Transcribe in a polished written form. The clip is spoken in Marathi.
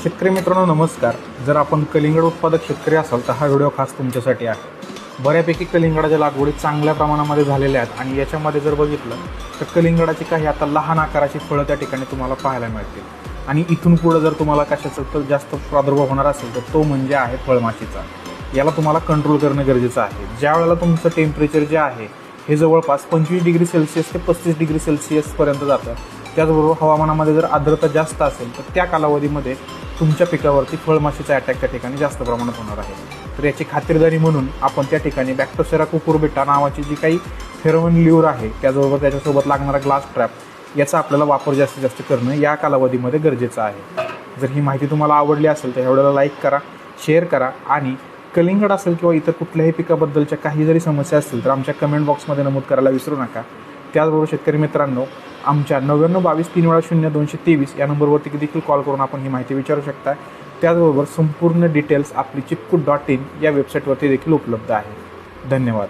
शेतकरी मित्रांनो नमस्कार. जर आपण कलिंगड उत्पादक शेतकरी असाल तर हा व्हिडिओ खास तुमच्यासाठी आहे. बऱ्यापैकी कलिंगडाच्या लागवडी चांगल्या प्रमाणामध्ये झालेल्या आहेत आणि याच्यामध्ये जर बघितलं तर कलिंगडाची काही आता लहान आकाराची फळं त्या ठिकाणी तुम्हाला पाहायला मिळतील. आणि इथून पुढं जर तुम्हाला कशाचा तर जास्त प्रादुर्भाव होणार असेल तर तो म्हणजे आहे फळमाशीचा. याला तुम्हाला कंट्रोल करणं गरजेचं आहे. ज्या वेळेला तुमचं टेम्परेचर जे आहे हे जवळपास 25 डिग्री सेल्सिअस ते 35 डिग्री सेल्सिअसपर्यंत जातं. त्याचबरोबर हवामानामध्ये जर आर्द्रता जास्त असेल तर त्या कालावधीमध्ये तुमच्या पिकावरती फळमाशीचा अटॅक त्या ठिकाणी जास्त प्रमाणात होणार आहे. तर याची खातिरदारी म्हणून आपण त्या ठिकाणी बॅक्टोसेरा कुकुरबिटा नावाची जी काही फेरोमोन ल्युअर आहे त्याचबरोबर त्याच्यासोबत लागणारा ग्लास ट्रॅप याचा आपल्याला वापर जास्तीत जास्त करणं या कालावधीमध्ये गरजेचं आहे. जर ही माहिती तुम्हाला आवडली असेल तर ह्या व्हिडिओला लाईक करा, शेअर करा आणि कलिंगड असेल किंवा इतर कुठल्याही पिकाबद्दलच्या काही जरी समस्या असतील तर आमच्या कमेंट बॉक्समध्ये नमूद करायला विसरू नका. त्याचबरोबर शेतकरी मित्रांनो आमच्या 9922 या नंबरवरती देखील कॉल करून आपण ही माहिती विचारू शकता. त्याचबरोबर संपूर्ण डिटेल्स आपली चिपकू.in या वेबसाईटवरती देखील उपलब्ध आहे. धन्यवाद.